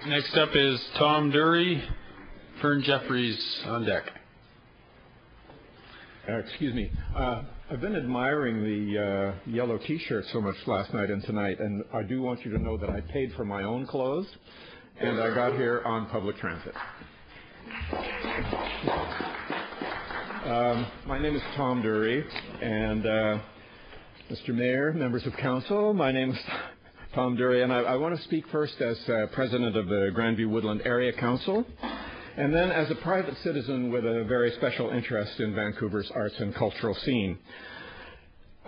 Next up is Tom Durrie, Fern Jeffries on deck. Excuse me. I've been admiring the yellow T-shirt so much last night and tonight, and I do want you to know that I paid for my own clothes, and I got here on public transit. My name is Tom Durrie, and Mr. Mayor, members of council, my name is Tom Durrie, and I want to speak first as president of the Grandview-Woodland Area Council, and then as a private citizen with a very special interest in Vancouver's arts and cultural scene.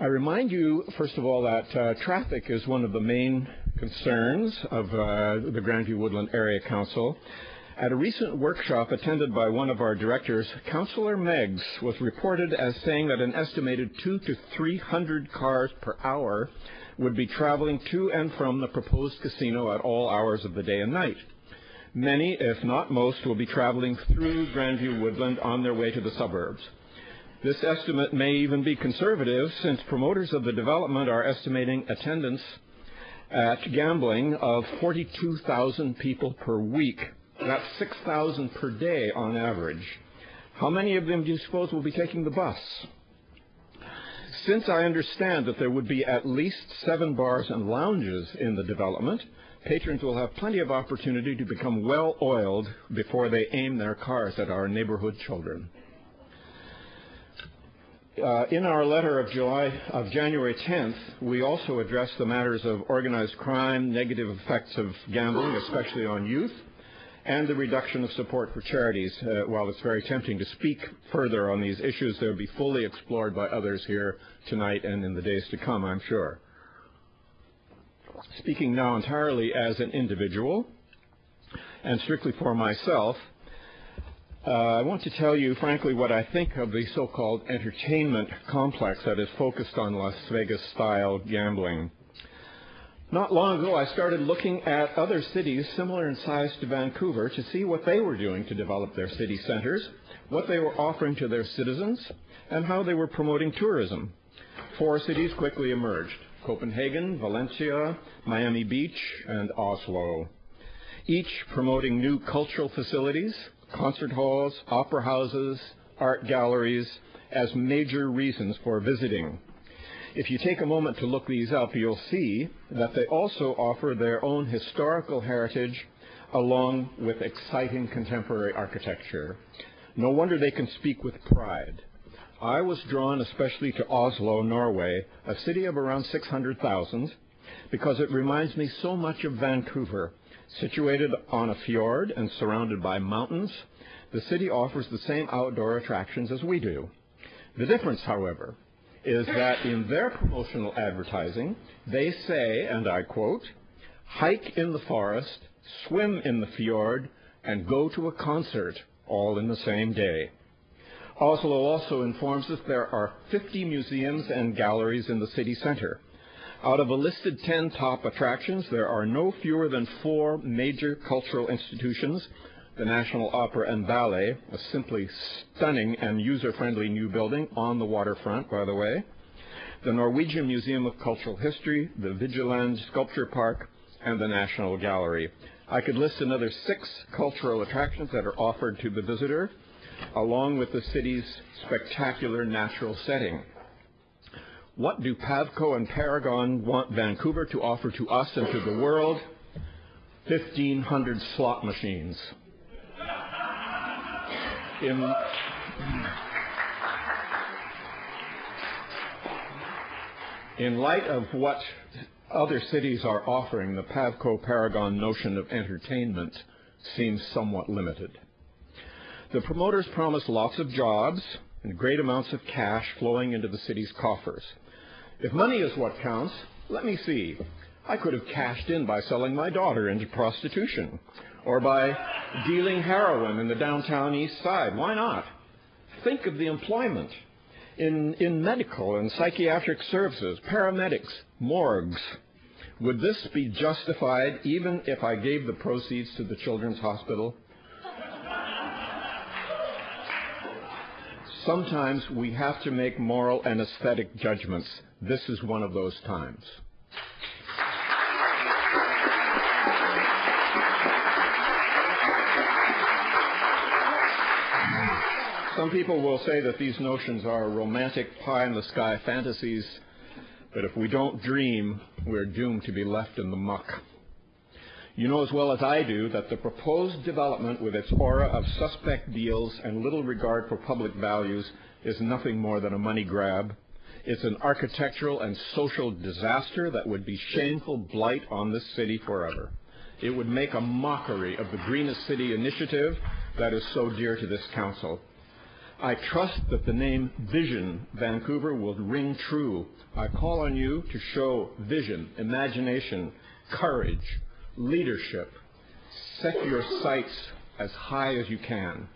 I remind you, first of all, that traffic is one of the main concerns of the Grandview-Woodland Area Council. At a recent workshop attended by one of our directors, Councillor Meggs was reported as saying that an estimated 200 to 300 cars per hour would be traveling to and from the proposed casino at all hours of the day and night. Many, if not most, will be traveling through Grandview-Woodland on their way to the suburbs. This estimate may even be conservative, since promoters of the development are estimating attendance at gambling of 42,000 people per week. That's 6,000 per day on average. How many of them do you suppose will be taking the bus? Since I understand that there would be at least 7 bars and lounges in the development, patrons will have plenty of opportunity to become well-oiled before they aim their cars at our neighborhood children. In our letter of January 10th, we also addressed the matters of organized crime, negative effects of gambling, especially on youth, and the reduction of support for charities. While it's very tempting to speak further on these issues, they'll be fully explored by others here tonight and in the days to come, I'm sure. Speaking now entirely as an individual, and strictly for myself, I want to tell you, frankly, what I think of the so-called entertainment complex that is focused on Las Vegas-style gambling. Not long ago, I started looking at other cities similar in size to Vancouver to see what they were doing to develop their city centers, what they were offering to their citizens, and how they were promoting tourism. 4 cities quickly emerged: Copenhagen, Valencia, Miami Beach, and Oslo, each promoting new cultural facilities, concert halls, opera houses, art galleries as major reasons for visiting. If you take a moment to look these up, you'll see that they also offer their own historical heritage along with exciting contemporary architecture. No wonder they can speak with pride. I was drawn especially to Oslo, Norway, a city of around 600,000, because it reminds me so much of Vancouver. Situated on a fjord and surrounded by mountains, the city offers the same outdoor attractions as we do. The difference, however, is that in their promotional advertising, they say, and I quote, "Hike in the forest, swim in the fjord, and go to a concert, all in the same day." Oslo also informs us there are 50 museums and galleries in the city center. Out of a listed 10 top attractions, there are no fewer than 4 major cultural institutions: the National Opera and Ballet, a simply stunning and user-friendly new building on the waterfront, by the way, the Norwegian Museum of Cultural History, the Vigeland Sculpture Park, and the National Gallery. I could list another 6 cultural attractions that are offered to the visitor, along with the city's spectacular natural setting. What do Pavco and Paragon want Vancouver to offer to us and to the world? 1,500 slot machines. In light of what other cities are offering, the Pavco-Paragon notion of entertainment seems somewhat limited. The promoters promise lots of jobs and great amounts of cash flowing into the city's coffers. If money is what counts, let me see. I could have cashed in by selling my daughter into prostitution, or by dealing heroin in the downtown east side. Why not? Think of the employment in medical and psychiatric services, paramedics, morgues. Would this be justified even if I gave the proceeds to the Children's Hospital? Sometimes we have to make moral and aesthetic judgments. This is one of those times. Some people will say that these notions are romantic pie-in-the-sky fantasies, but if we don't dream, we're doomed to be left in the muck. You know as well as I do that the proposed development, with its aura of suspect deals and little regard for public values, is nothing more than a money grab. It's an architectural and social disaster that would be shameful blight on this city forever. It would make a mockery of the Greenest City initiative that is so dear to this council. I trust that the name Vision Vancouver will ring true. I call on you to show vision, imagination, courage, leadership. Set your sights as high as you can.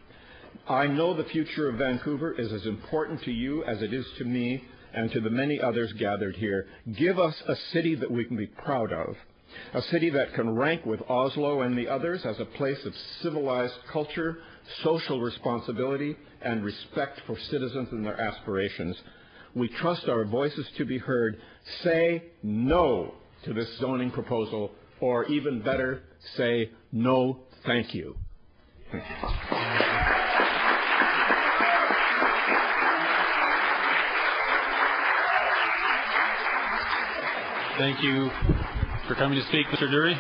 I know the future of Vancouver is as important to you as it is to me and to the many others gathered here. Give us a city that we can be proud of, a city that can rank with Oslo and the others as a place of civilized culture, social responsibility, and respect for citizens and their aspirations. We trust our voices to be heard. Say no to this zoning proposal, or even better, say no, thank you. Thank you for coming to speak, Mr. Durrie.